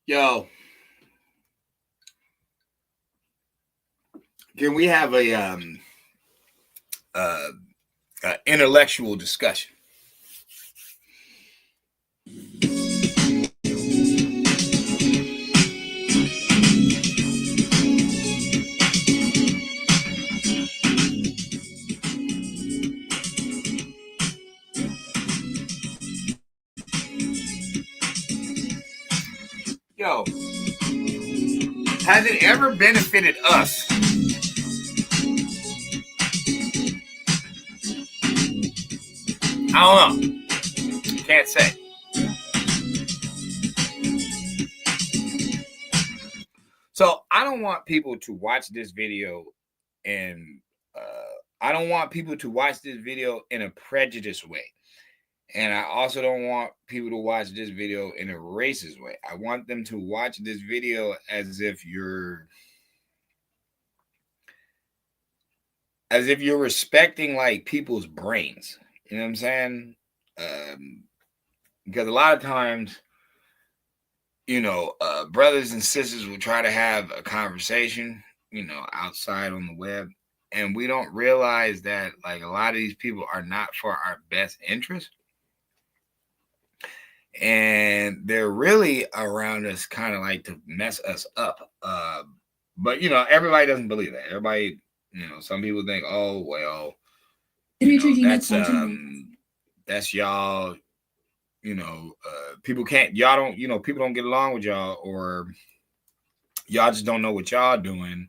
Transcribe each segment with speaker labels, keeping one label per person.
Speaker 1: Yo, can we have uh, a intellectual discussion? Yo, has it ever benefited us? I don't know. Can't say. So I don't want people to watch this video and I don't want people to watch this video in a prejudiced way. And I also don't want people to watch this video in a racist way. I want them to watch this video as if you're respecting like people's brains. You know what I'm saying? Um, because a lot of times, brothers and sisters will try to have a conversation, outside on the web, and we don't realize that like a lot of these people are not for our best interest, and they're really around us kind of like to mess us up. But everybody doesn't believe that. Everybody, some people think, oh well, that's y'all. People can't, y'all don't, people don't get along with y'all, or y'all just don't know what y'all doing,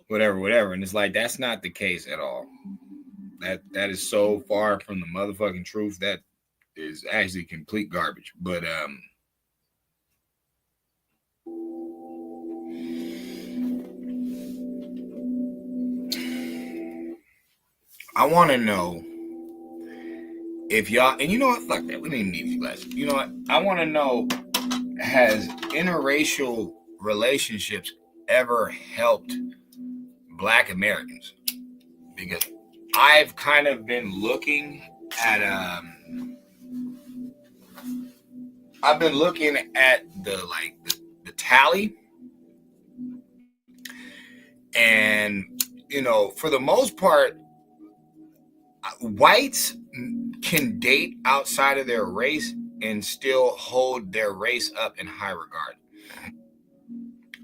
Speaker 1: whatever. And it's like that's not the case at all. That is so far from the motherfucking truth. That is actually complete garbage. But I want to know if y'all, and you know what, fuck that, we don't even need these glasses. You know what, I want to know, has interracial relationships ever helped Black Americans? Because I've kind of been looking at I've been looking at the tally, and for the most part, whites can date outside of their race and still hold their race up in high regard.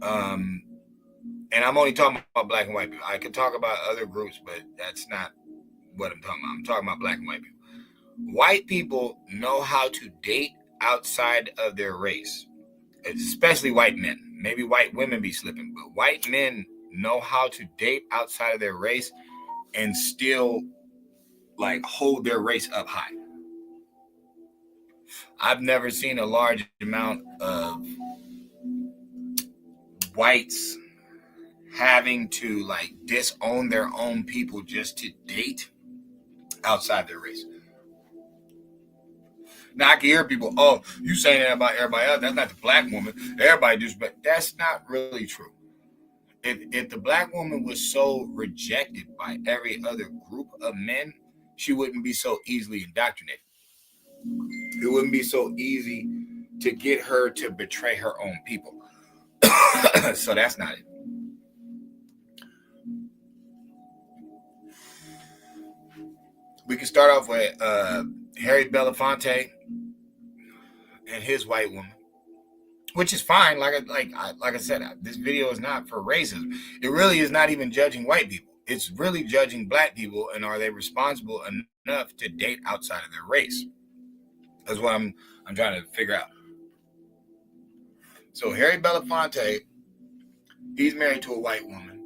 Speaker 1: And I'm only talking about Black and white people. I could talk about other groups, but that's not what I'm talking about. I'm talking about Black and white people. White people know how to date outside of their race, especially white men. Maybe white women be slipping, but white men know how to date outside of their race and still like hold their race up high. I've never seen a large amount of whites having to like disown their own people just to date outside their race. Now I can hear people, oh, you saying that about everybody else. That's not the Black woman. Everybody just, but that's not really true. If the Black woman was so rejected by every other group of men, she wouldn't be so easily indoctrinated. It wouldn't be so easy to get her to betray her own people. So that's not it. We can start off with Harry Belafonte and his white woman, which is fine. Like I said, this video is not for racism. It really is not even judging white people. It's really judging Black people, and are they responsible enough to date outside of their race? That's what I'm trying to figure out. So Harry Belafonte, he's married to a white woman.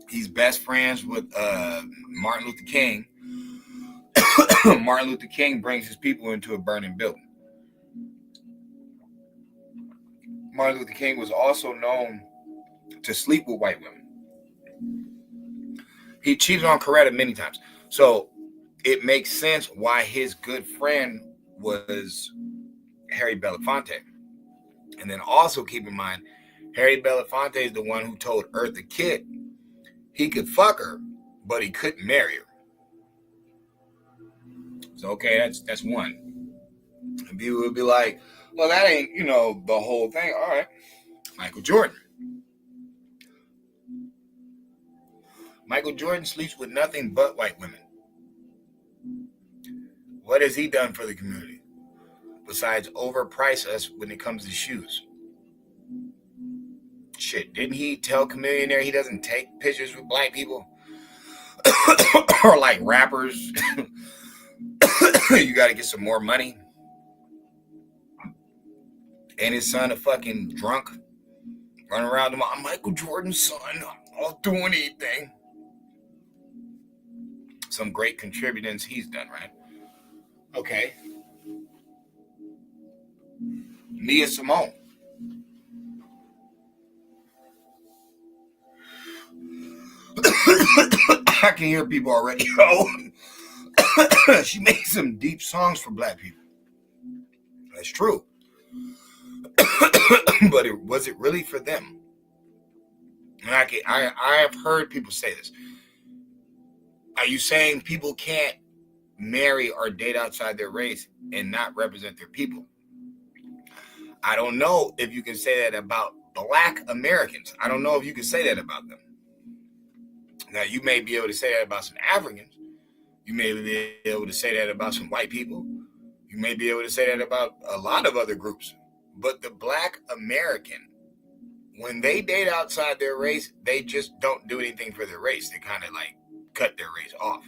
Speaker 1: He's best friends with Martin Luther King. Martin Luther King brings his people into a burning building. Martin Luther King was also known to sleep with white women. He cheated on Coretta many times. So it makes sense why his good friend was Harry Belafonte. And then also keep in mind, Harry Belafonte is the one who told Eartha Kitt he could fuck her, but he couldn't marry her. So okay, that's one. And people would be like, Well, that ain't, the whole thing. All right. Michael Jordan. Michael Jordan sleeps with nothing but white women. What has he done for the community besides overprice us when it comes to shoes? Shit, didn't he tell Chamillionaire he doesn't take pictures with black people? Or like rappers? You got to get some more money. And his son a fucking drunk, running around him. I'm Michael Jordan's son. I'll do anything. Some great contributors he's done, right? Okay. Nia Simone. I can hear people already. She made some deep songs for black people. That's true. But was it really for them? And I have heard people say this. Are you saying people can't marry or date outside their race and not represent their people? I don't know if you can say that about black Americans. I don't know if you can say that about them. Now, you may be able to say that about some Africans. You may be able to say that about some white people. You may be able to say that about a lot of other groups. But the black American, when they date outside their race, they just don't do anything for their race. They kind of like cut their race off.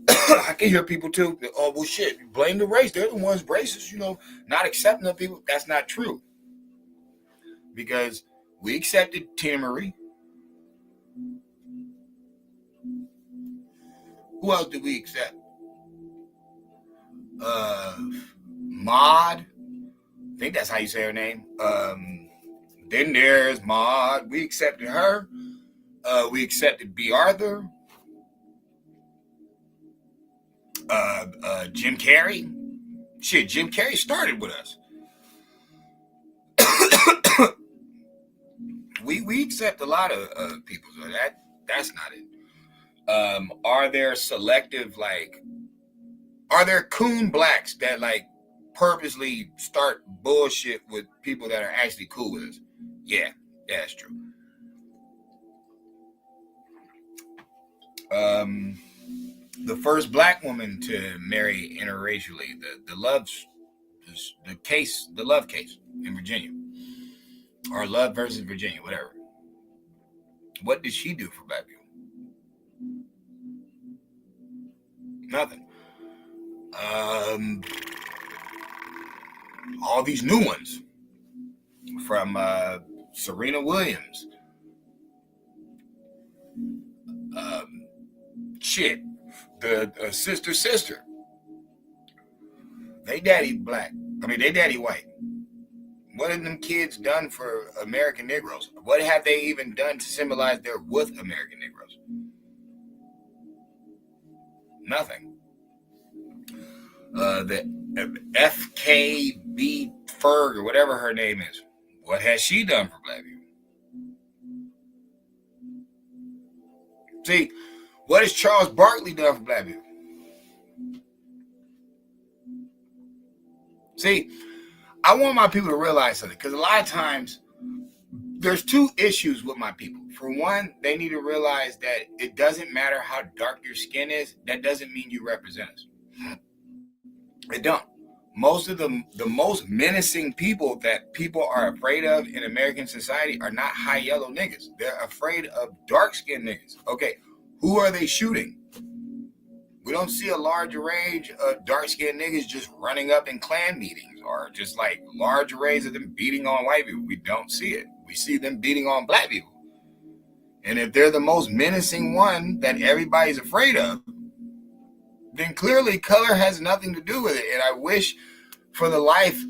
Speaker 1: I can hear people too. Oh, well, shit, blame the race. They're the ones racist, not accepting of people. That's not true. Because we accepted Tina Marie. Who else did we accept? Maud. I think that's how you say her name. Then there's Maud. We accepted her. We accepted B. Arthur. Jim Carrey. Shit, Jim Carrey started with us. We accept a lot of people, so that's not it. Are there selective, are there coon blacks that purposely start bullshit with people that are actually cool with us? Yeah, that's true. The first black woman to marry interracially, the love case in Virginia, or Love versus Virginia, whatever. What did she do for black people? Nothing. All these new ones from Serena Williams. Shit, the sister. They daddy black. They daddy white. What have them kids done for American Negroes? What have they even done to symbolize they're with American Negroes? Nothing. The FKB Ferg or whatever her name is. What has she done for black people? See, what has Charles Barkley done for black people? See, I want my people to realize something, because a lot of times there's two issues with my people. For one, they need to realize that it doesn't matter how dark your skin is. That doesn't mean you represent us. It don't. Most of the most menacing people that people are afraid of in American society are not high yellow niggas. They're afraid of dark skinned niggas. Okay, who are they shooting? We don't see a large range of dark skinned niggas just running up in Klan meetings, or just large arrays of them beating on white people. We don't see it. We see them beating on black people. And if they're the most menacing one that everybody's afraid of, then clearly color has nothing to do with it. And I wish for the life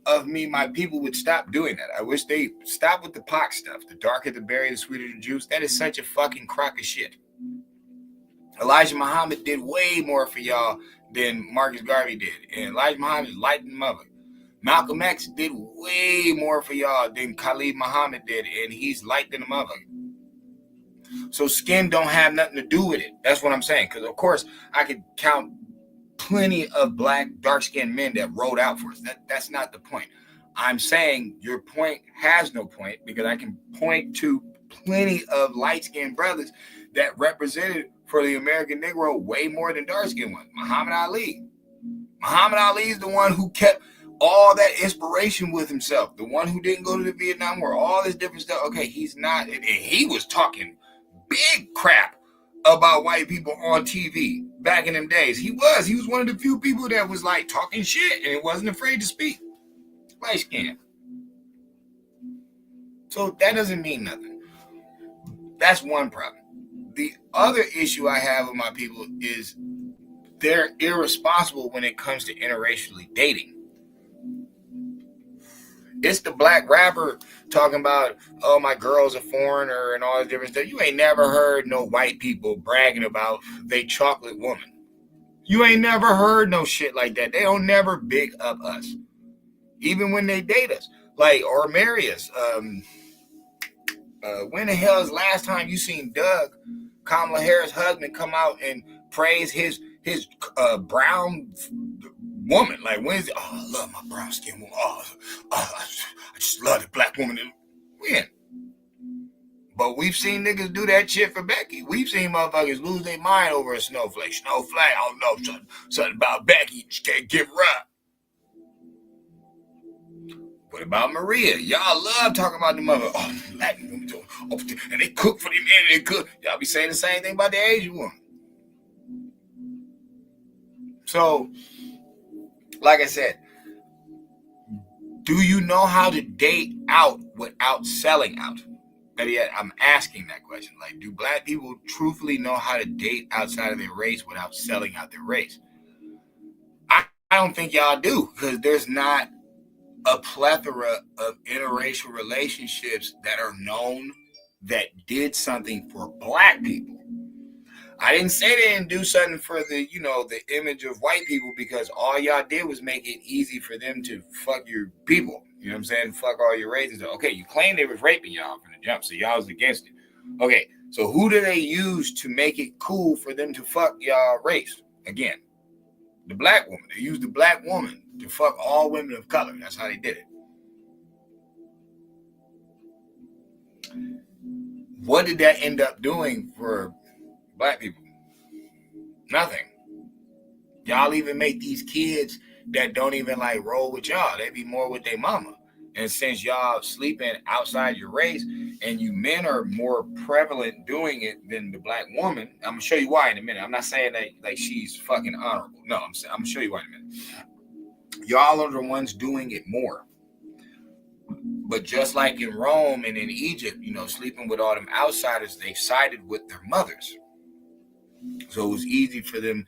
Speaker 1: of me, my people would stop doing that. I wish they stop with the pox stuff. The darker the berry, the sweeter the juice. That is such a fucking crock of shit. Elijah Muhammad did way more for y'all than Marcus Garvey did. And Elijah Muhammad lightened them up. Malcolm X did way more for y'all than Khalid Muhammad did, and he's lightened them up. So skin don't have nothing to do with it. That's what I'm saying. Because, of course, I could count plenty of black, dark-skinned men that rode out for us. That's not the point. I'm saying your point has no point because I can point to plenty of light-skinned brothers that represented for the American Negro way more than dark-skinned ones. Muhammad Ali. Muhammad Ali is the one who kept all that inspiration with himself. The one who didn't go to the Vietnam War, all this different stuff. Okay, he's not, and he was talking big crap about white people on TV back in them days. He was one of the few people that was like talking shit and wasn't afraid to speak. Light skin. So that doesn't mean nothing. That's one problem. The other issue I have with my people is they're irresponsible when it comes to interracially dating. It's the black rapper talking about, oh, my girl's a foreigner and all this different stuff. You ain't never heard no white people bragging about they chocolate woman. You ain't never heard no shit like that. They don't never big up us. Even when they date us. Like, or marry us. When the hell is last time you seen Doug, Kamala Harris' husband, come out and praise his brown woman? Like, when's it? Oh, I love my brown skin woman. I just love the black woman. When? But we've seen niggas do that shit for Becky. We've seen motherfuckers lose their mind over a snowflake. Snowflake, I don't know, something about Becky. She can't give her up. What about Maria? Y'all love talking about the mother. Oh, Latin women do. Oh, and they cook for them men. They cook. Y'all be saying the same thing about the Asian woman. So, like I said, do you know how to date out without selling out? Better yet, I'm asking that question. Like, do black people truthfully know how to date outside of their race without selling out their race? I don't think y'all do, because there's not a plethora of interracial relationships that are known that did something for black people. I didn't say they didn't do something for the, the image of white people, because all y'all did was make it easy for them to fuck your people. You know what I'm saying? Fuck all your races. Okay, you claim they was raping y'all from the jump, so y'all was against it. Okay, so who do they use to make it cool for them to fuck y'all race? Again, the black woman. They used the black woman to fuck all women of color. That's how they did it. What did that end up doing for black people? Nothing. Y'all even make these kids that don't even like roll with y'all. They be more with their mama. And since y'all sleeping outside your race and you men are more prevalent doing it than the black woman, I'm going to show you why in a minute. I'm not saying that like she's fucking honorable. No, I'm going to show you why in a minute. Y'all are the ones doing it more. But just like in Rome and in Egypt, sleeping with all them outsiders, they sided with their mothers. So it was easy for them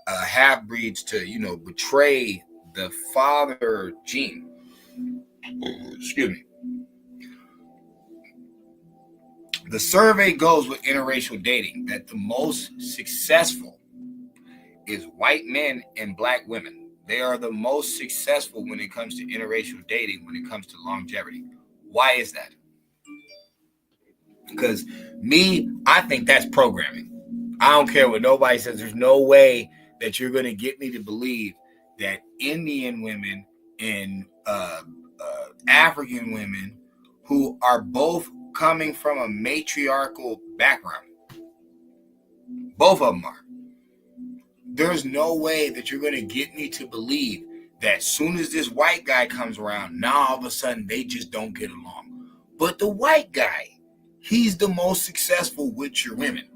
Speaker 1: half-breeds to, betray the father gene. Excuse me. The survey goes with interracial dating that the most successful is white men and black women. They are the most successful when it comes to interracial dating, when it comes to longevity. Why is that? Because I think that's programming. I don't care what nobody says. There's no way that you're going to get me to believe that Indian women and African women who are both coming from a matriarchal background, both of them are. There's no way that you're going to get me to believe that as soon as this white guy comes around, now all of a sudden they just don't get along. But the white guy, he's the most successful with your women.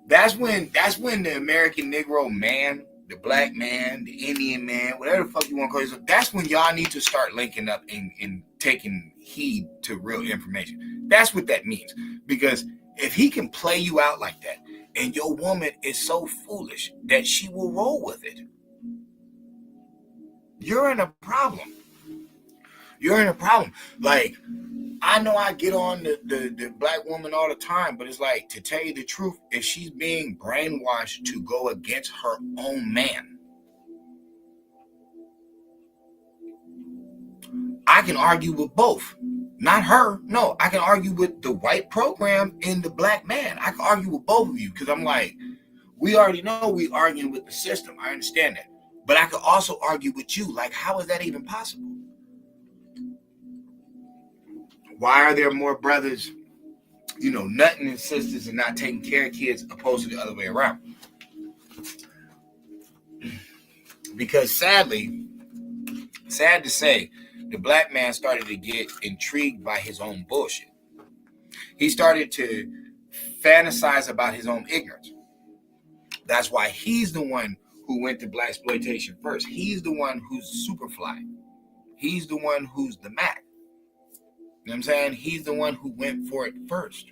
Speaker 1: That's when the American Negro man, the black man, the Indian man, whatever the fuck you want to call yourself, that's when y'all need to start linking up and taking heed to real information. That's what that means. Because if he can play you out like that, and your woman is so foolish that she will roll with it, you're in a problem. You're in a problem. Like, I know I get on the black woman all the time, but it's like, to tell you the truth, if she's being brainwashed to go against her own man, I can argue with both. Not her. No, I can argue with the white program and the black man. I can argue with both of you, because I'm like, We already know we arguing with the system. I understand that. But I could also argue with you. Like, how is that even possible? Why are there more brothers, nutting and sisters and not taking care of kids opposed to the other way around? Because sad to say, the black man started to get intrigued by his own bullshit. He started to fantasize about his own ignorance. That's why he's the one who went to blaxploitation first. He's the one who's Superfly. He's the one who's the Mac. You know what I'm saying? He's the one who went for it first.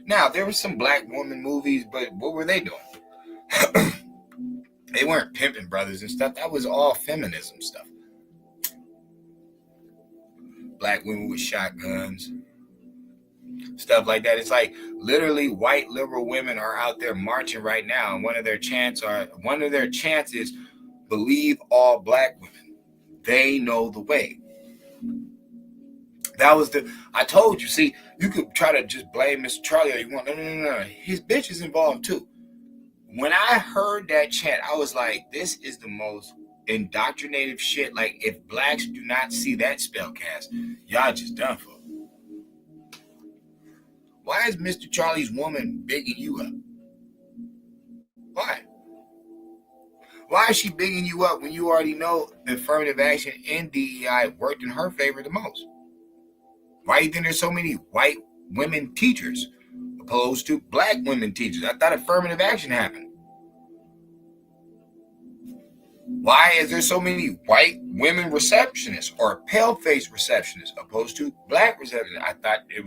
Speaker 1: Now, there were some black woman movies, but what were they doing? They weren't pimping brothers and stuff. That was all feminism stuff. Black women with shotguns, stuff like that. It's like literally white liberal women are out there marching right now, and one of their chants is believe all black women. They know the way. That was I told you, see, you could try to just blame Mr. Charlie all you want. No. His bitch is involved too. When I heard that chant, I was like, this is the most indoctrinative shit. Like, if blacks do not see that spellcast, y'all just done for. Why is Mr. Charlie's woman bigging you up? Why? Why is she bigging you up when you already know affirmative action and DEI worked in her favor the most? Why do you think there's so many white women teachers opposed to black women teachers? I thought affirmative action happened. Why is there so many white women receptionists or pale-faced receptionists opposed to black receptionists? I thought it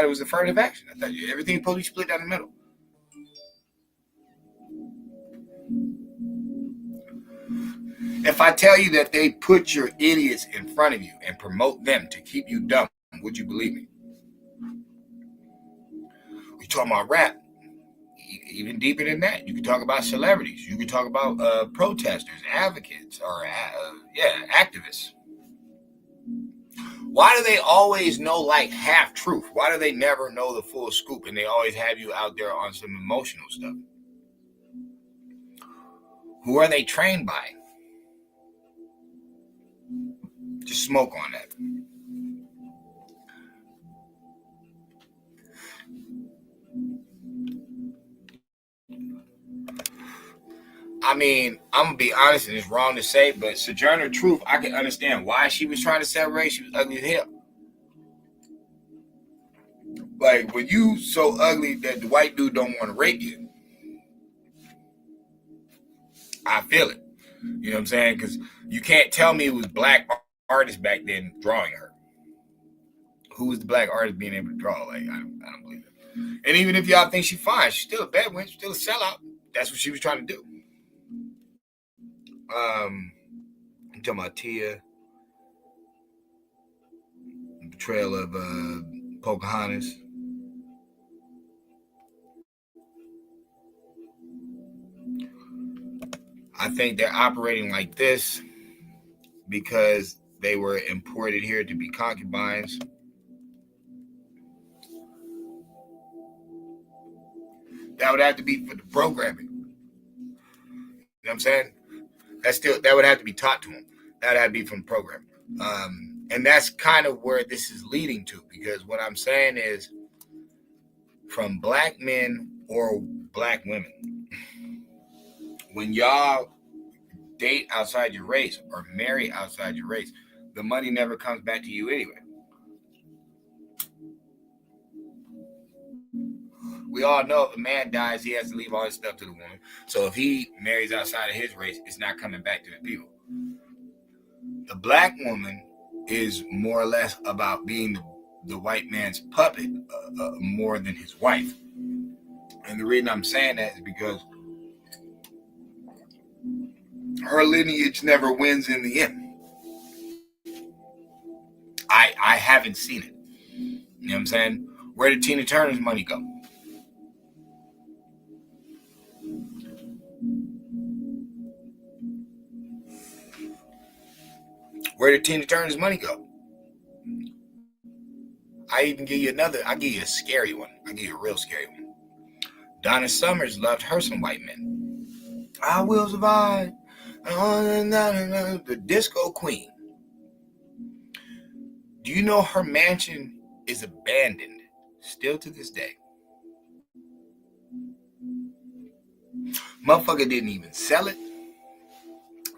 Speaker 1: was affirmative action. I thought everything was supposed to be split down the middle. If I tell you that they put your idiots in front of you and promote them to keep you dumb, would you believe me? We talking about rap. Even deeper than that, you can talk about celebrities. You can talk about protesters, advocates, or activists. Why do they always know like half truth? Why do they never know the full scoop, and they always have you out there on some emotional stuff? Who are they trained by? Just smoke on that. I mean, I'm going to be honest, and it's wrong to say, but Sojourner Truth, I can understand why she was trying to separate. She was ugly as hell. Like, when you so ugly that the white dude don't want to rape you, I feel it. You know what I'm saying? Because you can't tell me it was black artists back then drawing her. Who was the black artist being able to draw? Like, I don't believe it. And even if y'all think she's fine, she's still a bad one. She's still a sellout. That's what she was trying to do. I'm talking about Tia, the betrayal of Pocahontas. I think they're operating like this because they were imported here to be concubines. That would have to be for the programming. You know what I'm saying? That would have to be taught to them. That would have to be from the program. And that's kind of where this is leading to, because what I'm saying is, from black men or black women, when y'all date outside your race or marry outside your race, the money never comes back to you anyway. We all know if a man dies, he has to leave all his stuff to the woman. So if he marries outside of his race, it's not coming back to the people. The black woman is more or less about being the white man's puppet more than his wife. And the reason I'm saying that is because her lineage never wins in the end. I haven't seen it. You know what I'm saying? Where did Tina Turner's money go? Where did Tina Turner's money go? I even give you I'll give you a scary one. I'll give you a real scary one. Donna Summers loved her some white men. I will survive. The disco queen. Do you know her mansion is abandoned still to this day? Motherfucker didn't even sell it.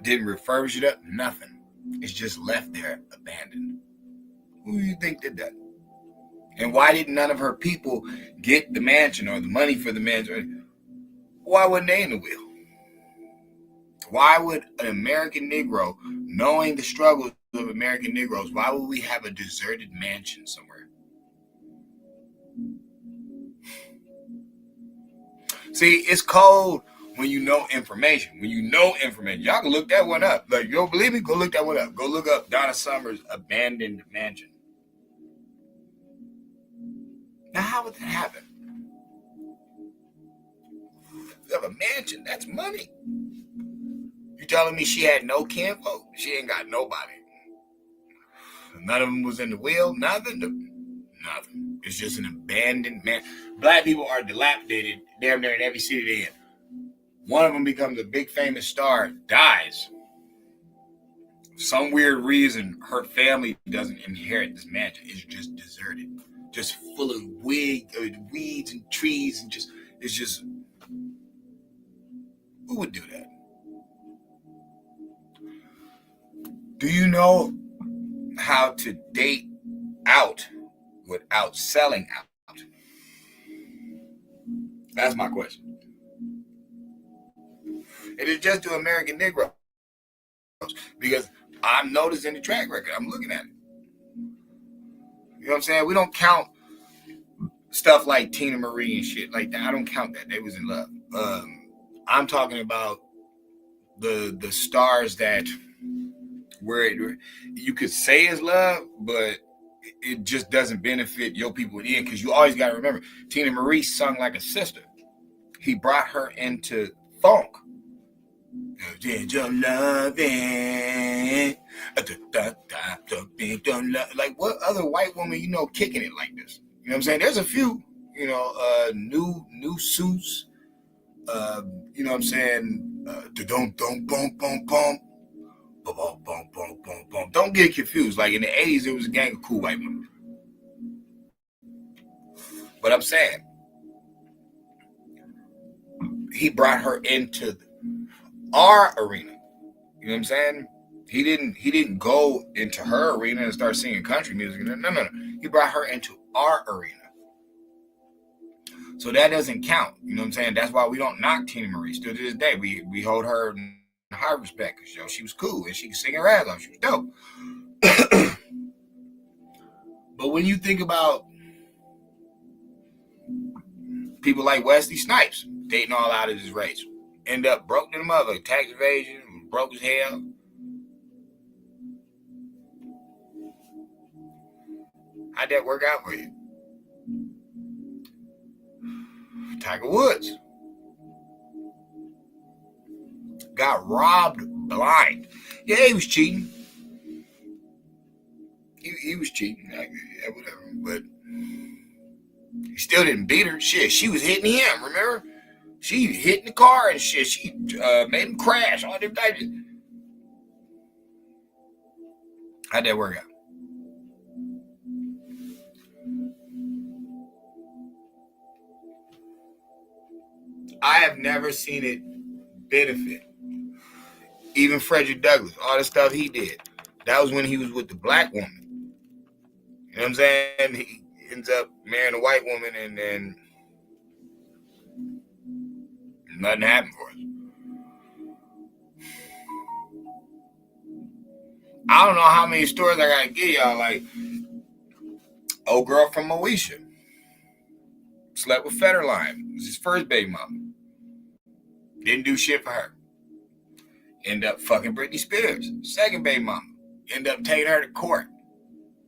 Speaker 1: Didn't refurbish it up. Nothing. It's just left there abandoned. Who do you think did that? And why did none of her people get the mansion or the money for the mansion? Why wasn't they in the will? Why would an American Negro, knowing the struggles of American Negroes, why would we have a deserted mansion somewhere? See, it's cold when you know information. When you know information, y'all can look that one up. Like, you don't believe me? Go look that one up. Go look up Donna Summers' abandoned mansion. Now, how would that happen? You have a mansion, that's money. You telling me she had no kinfolk? She ain't got nobody. None of them was in the will, nothing. Nothing. It's just an abandoned man. Black people are dilapidated damn near in every city they're in. One of them becomes a big famous star, dies. For some weird reason, her family doesn't inherit this mansion. It's just deserted. Just full of weeds and trees and it's just, who would do that? Do you know how to date out without selling out? That's my question. It is just to American Negroes, because I'm noticing the track record. I'm looking at it. You know what I'm saying? We don't count stuff like Tina Marie and shit like that. I don't count that. They was in love. I'm talking about the stars that where you could say is love, but it just doesn't benefit your people in the end, because you always got to remember, Tina Marie sung like a sister. He brought her into funk. Did your loving? Like, what other white woman you know kicking it like this? You know what I'm saying? There's a few, new suits. You know what I'm saying? Don't get confused. Like in the 80s, there was a gang of cool white women. But I'm saying, he brought her into our arena. You know what I'm saying? He didn't go into her arena and start singing country music. No. He brought her into our arena. So that doesn't count. You know what I'm saying? That's why we don't knock Tina Marie. Still to this day, we hold her in high respect, because she was cool and she could sing her ass off. She was dope. But when you think about people like Wesley Snipes dating all out of his race, end up broke to the mother, tax evasion, broke as hell. How'd that work out for you? Tiger Woods got robbed blind. Yeah, he was cheating. He was cheating, yeah, whatever. But he still didn't beat her. Shit, she was hitting him. Remember? She hit in the car and shit. She made him crash. All them types. How'd that work out? I have never seen it benefit. Even Frederick Douglass, all the stuff he did, that was when he was with the black woman. You know what I'm saying? He ends up marrying a white woman, and then nothing happened for us. I don't know how many stories I gotta give y'all. Like, old girl from Moesha slept with Federline. It was his first baby mama. Didn't do shit for her. End up fucking Britney Spears. Second baby mama. End up taking her to court.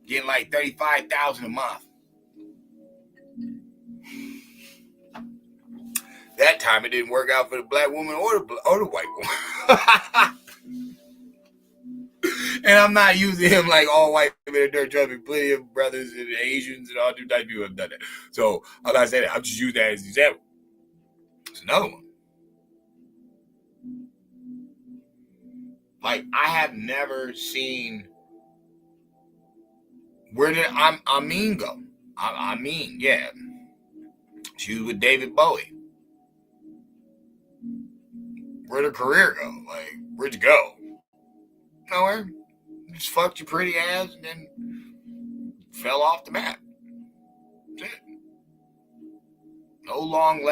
Speaker 1: Getting like $35,000 a month. That time it didn't work out for the black woman or the white woman. And I'm not using him like all white women are dirt jumping. Plenty of brothers and Asians and all types of people have done that. So I'm not saying that. I'm just using that as an example. That's another one. Like, I have never seen. Where did Amin go? Amin, yeah. She was with David Bowie. Where'd her career go? Like, where'd you go? Nowhere. Just fucked your pretty ass and then fell off the map. That's it. No long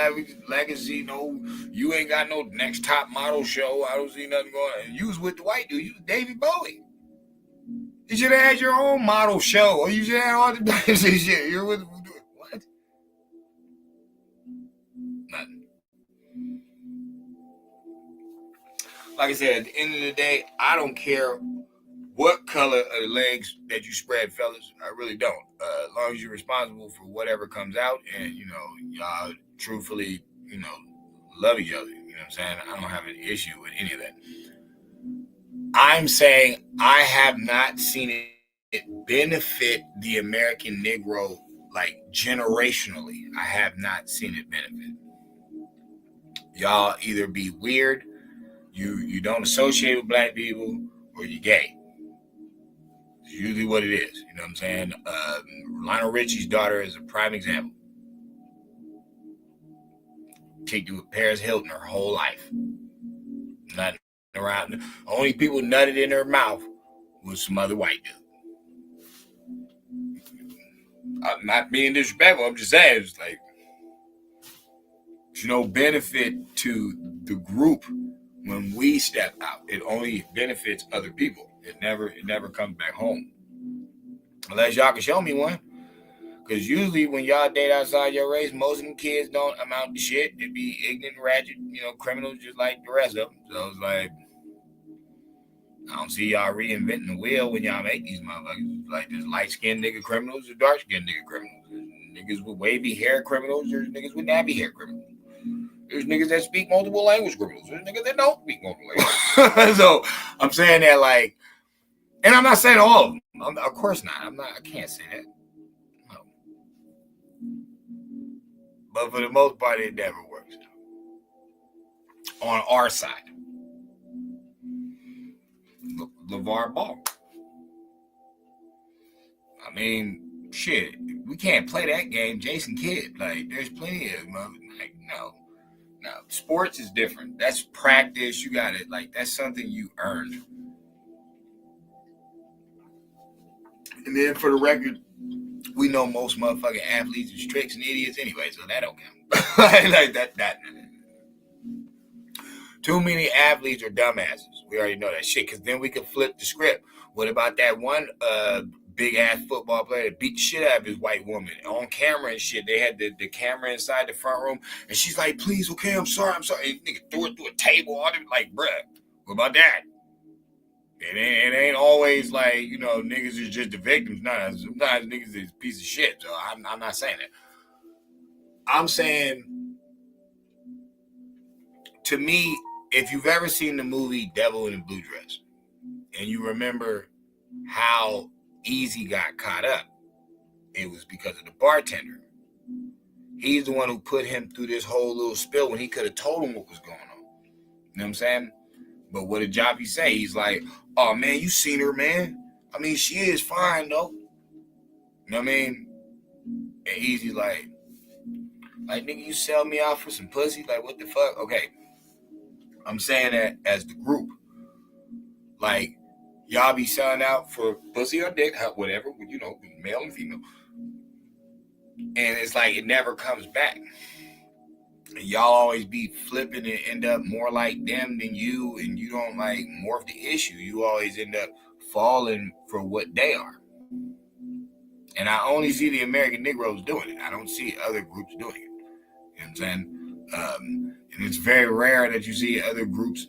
Speaker 1: legacy. No, you ain't got no next top model show. I don't see nothing going on. You was with the white dude. You was David Bowie. You should have had your own model show. Or you should have had all the types of shit. You're with what? Nothing. Like I said, at the end of the day, I don't care what color of the legs that you spread, fellas. I really don't. As long as you're responsible for whatever comes out and, y'all truthfully, love each other. You know what I'm saying? I don't have an issue with any of that. I'm saying I have not seen it benefit the American Negro, like, generationally. I have not seen it benefit. Y'all either be weird, you don't associate with black people, or you're gay. It's usually what it is. You know what I'm saying? Lionel Richie's daughter is a prime example. Kicked it with Paris Hilton her whole life. Nothing around. Only people nutted in her mouth was some other white dude. I'm not being disrespectful. I'm just saying, it's like, there's no benefit to the group when we step out. It only benefits other people. It never comes back home. Unless y'all can show me one. Because usually when y'all date outside your race, most of them kids don't amount to shit. They be ignorant, ratchet, criminals just like the rest of them. So it's like, I don't see y'all reinventing the wheel when y'all make these motherfuckers. Like, there's light-skinned nigga criminals, there's dark-skinned nigga criminals. There's niggas with wavy hair criminals, there's niggas with nappy hair criminals. There's niggas that speak multiple language criminals. There's niggas that don't speak multiple languages. So I'm saying that, like, and I'm not saying all of them. Of course not. I can't say that. No. But for the most part, it never works. On our side. LeVar Ball. I mean, shit. We can't play that game. Jason Kidd. Like, there's plenty of like, no. No, sports is different. That's practice. You got it. Like, that's something you earned. And then for the record, we know most motherfucking athletes are tricks and idiots anyway, so that don't count. like that. Too many athletes are dumbasses. We already know that shit. Because then we could flip the script. What about that one big ass football player that beat the shit out of his white woman on camera and shit? They had the camera inside the front room, and she's like, "Please, okay, I'm sorry." And nigga threw it through a table. All them, like, bruh, what about that? It ain't always like, niggas is just the victims. No, sometimes niggas is a piece of shit. So I'm not saying that. I'm saying, to me, if you've ever seen the movie Devil in a Blue Dress, and you remember how Easy got caught up, it was because of the bartender. He's the one who put him through this whole little spill when he could have told him what was going on. You know what I'm saying? But what did Javi say? He's like, "Oh, man, you seen her, man. I mean, she is fine, though." You know what I mean? And Easy's like, nigga, you sell me out for some pussy? Like, what the fuck? Okay. I'm saying that as the group. Like, y'all be selling out for pussy or dick, whatever, male and female. And it's like, it never comes back. And y'all always be flipping and end up more like them than you, and you don't, like, morph the issue. You always end up falling for what they are. And I only see the American Negroes doing it. I don't see other groups doing it. You know what I'm saying? And it's very rare that you see other groups,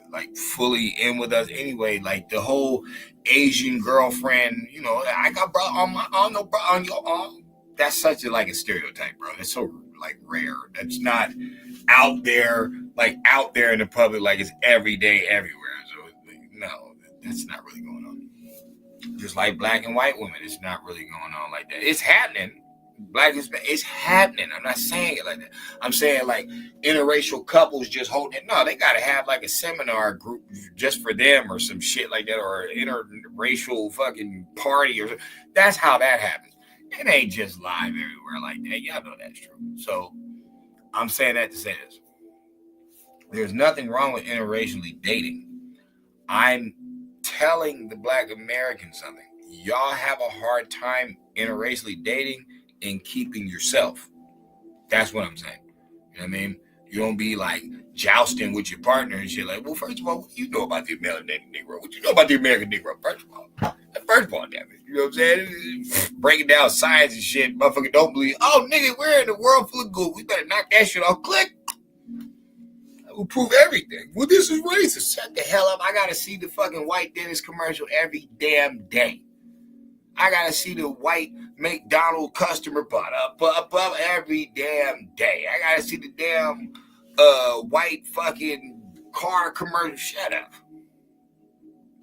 Speaker 1: like, fully in with us anyway. Like, the whole Asian girlfriend, I got bro on my arm, no bro on your arm. That's such a stereotype, bro. That's so, like, rare. That's not out there in the public like it's every day everywhere. So, no, that's not really going on. Just like black and white women, it's not really going on like that. It's happening, Black Hispanic, it's happening. I'm not saying it like that. I'm saying like interracial couples just holding it. No, they gotta have like a seminar group just for them or some shit like that, or an interracial fucking party, or that's how that happens. It ain't just live everywhere like that. Y'all know that's true. So I'm saying that to say this. There's nothing wrong with interracially dating. I'm telling the Black Americans something. Y'all have a hard time interracially dating and keeping yourself. That's what I'm saying. You know what I mean? You don't be like jousting with your partner and shit. Like, well, first of all, what do you know about the American Negro? What do you know about the American Negro? First of all, damn it. You know what I'm saying? Breaking down science and shit. Motherfucker don't believe, oh, nigga, we're in a world full of good. We better knock that shit off. Click. Will prove everything. Well, this is racist. Shut the hell up. I gotta see the fucking white Dennis commercial every damn day. I gotta see the white McDonald customer up every damn day. I gotta see the damn white fucking car commercial. Shut up.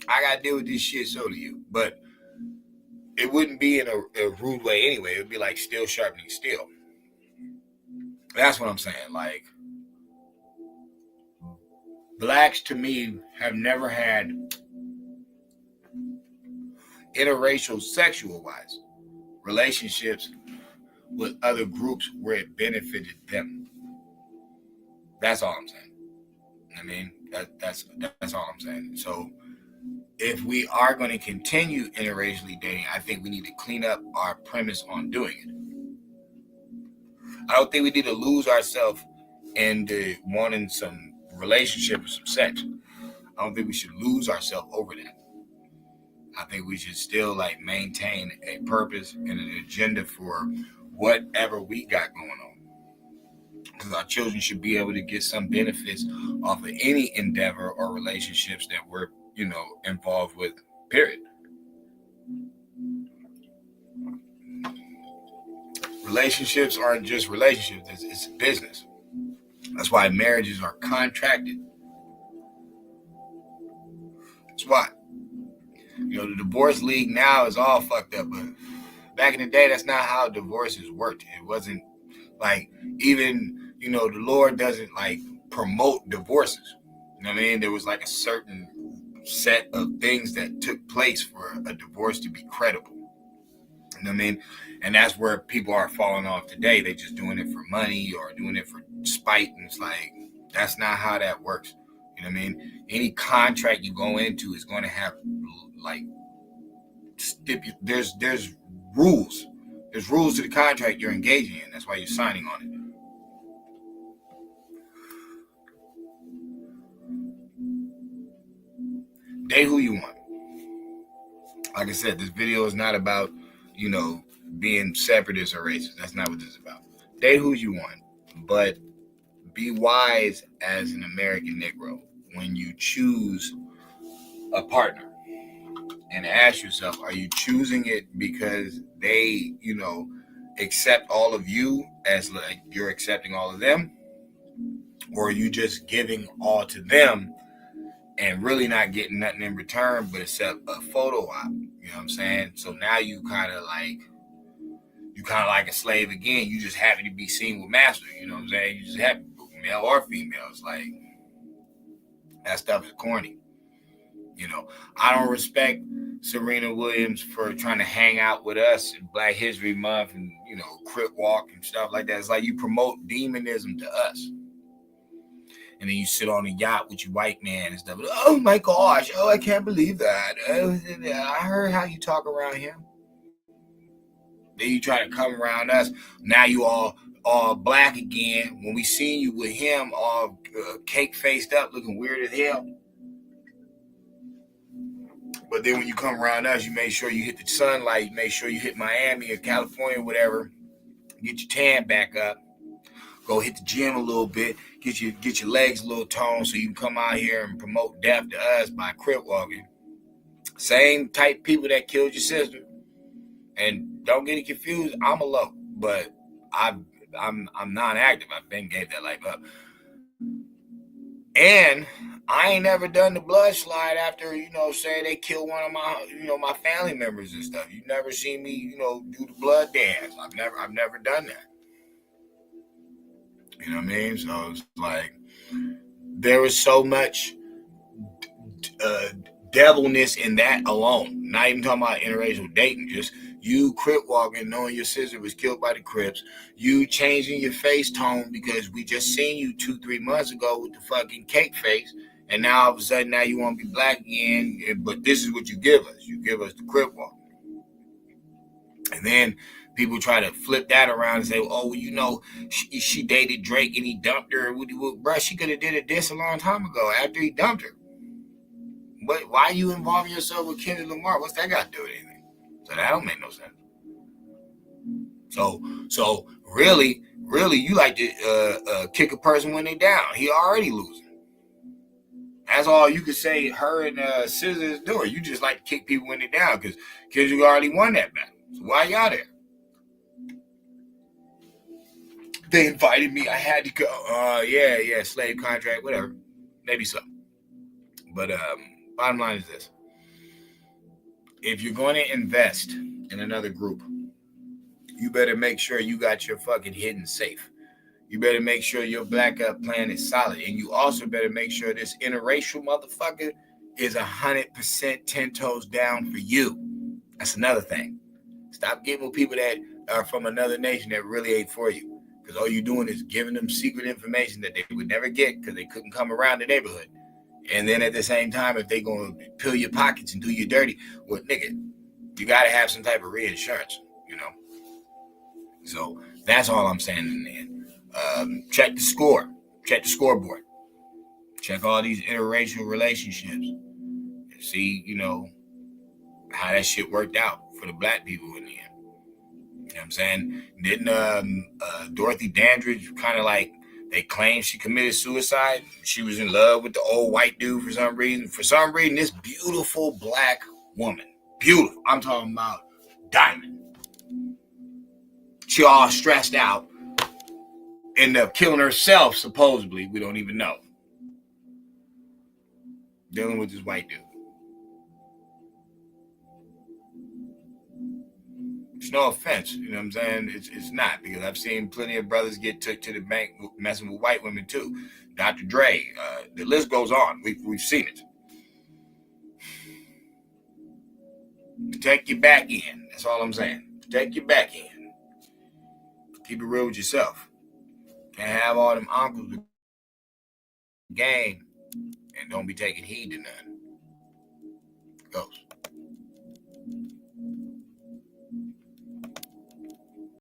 Speaker 1: I gotta deal with this shit, so do you. But it wouldn't be in a rude way anyway. It would be like steel sharpening steel. That's what I'm saying. Like, blacks, to me, have never had interracial, sexual-wise relationships with other groups where it benefited them. That's all I'm saying. I mean, that's all I'm saying. So if we are going to continue interracially dating, I think we need to clean up our premise on doing it. I don't think we need to lose ourselves into wanting some relationship or some sex. I don't think we should lose ourselves over that. I think we should still like maintain a purpose and an agenda for whatever we got going on. Because our children should be able to get some benefits off of any endeavor or relationships that we're, involved with, period. Relationships aren't just relationships, it's a business. That's why marriages are contracted. That's why. The divorce league now is all fucked up, but back in the day, that's not how divorces worked. It wasn't like, even, the Lord doesn't like promote divorces. You know what I mean? There was like a certain set of things that took place for a divorce to be credible. You know what I mean? And that's where people are falling off today. They're just doing it for money or doing it for spite. And it's like, that's not how that works. You know what I mean? Any contract you go into is going to have like there's rules. There's rules to the contract you're engaging in. That's why you're signing on it. Date who you want. Like I said, this video is not about, being separatist or racist. That's not what this is about. Date who you want, but be wise as an American Negro when you choose a partner, and ask yourself, are you choosing it because they, accept all of you as like you're accepting all of them? Or are you just giving all to them and really not getting nothing in return but except a photo op? You know what I'm saying? So now you kind of like a slave again. You just happen to be seen with master. You know what I'm saying? You just happen, male or female. It's like, that stuff is corny. I don't respect Serena Williams for trying to hang out with us in Black History Month and, Crip Walk and stuff like that. It's like you promote demonism to us. And then you sit on a yacht with your white man and stuff. Oh my gosh. Oh, I can't believe that. I heard how you talk around him. Then you try to come around us. Now you all black again. When we seen you with him all cake faced up, looking weird as hell. But then when you come around us, you make sure you hit the sunlight. You make sure you hit Miami or California, whatever. Get your tan back up. Go hit the gym a little bit. Get your legs a little toned so you can come out here and promote death to us by crip walking. Same type people that killed your sister. And don't get it confused. I'm a low, but I'm non-active. I've been gave that life up. And I ain't never done the blood slide after, say they kill one of my, my family members and stuff. You never seen me, do the blood dance. I've never done that. You know what I mean? So it's like there was so much devilness in that alone. Not even talking about interracial dating, just you crip walking, knowing your sister was killed by the Crips, you changing your face tone because we just seen you 2-3 months ago with the fucking cake face, and now all of a sudden now you want to be black again, but this is what you give us. You give us the crip walk. And then people try to flip that around and say, oh, well, she dated Drake and he dumped her. Bruh, she could have did a diss a long time ago after he dumped her. But why are you involving yourself with Kendrick Lamar? What's that got to do with anything? So that don't make no sense. So really, you like to kick a person when they down. He already losing. That's all you could say her and SZA is doing. You just like to kick people when they're down because Kendrick already won that battle. So why y'all there? They invited me. I had to go. Yeah, slave contract, whatever. Maybe so. But bottom line is this. If you're going to invest in another group, you better make sure you got your fucking hidden safe. You better make sure your backup plan is solid. And you also better make sure this interracial motherfucker is 100% 10 toes down for you. That's another thing. Stop getting with people that are from another nation that really ain't for you. Because all you're doing is giving them secret information that they would never get because they couldn't come around the neighborhood. And then at the same time, if they going to peel your pockets and do you dirty, well, nigga, you got to have some type of reinsurance, So that's all I'm saying in the end. Check the score. Check the scoreboard. Check all these interracial relationships. And see, how that shit worked out for the black people in the end. You know what I'm saying? Didn't Dorothy Dandridge kind of like, they claimed she committed suicide. She was in love with the old white dude for some reason. For some reason, this beautiful black woman, beautiful, I'm talking about diamond, she all stressed out, ended up killing herself, supposedly. We don't even know. Dealing with this white dude. It's no offense, you know what I'm saying? It's not, because I've seen plenty of brothers get took to the bank messing with white women too. Dr. Dre, the list goes on. We've seen it. Protect your back end. That's all I'm saying. Protect your back end. Keep it real with yourself. Can't have all them uncles with game and don't be taking heed to none. Goes.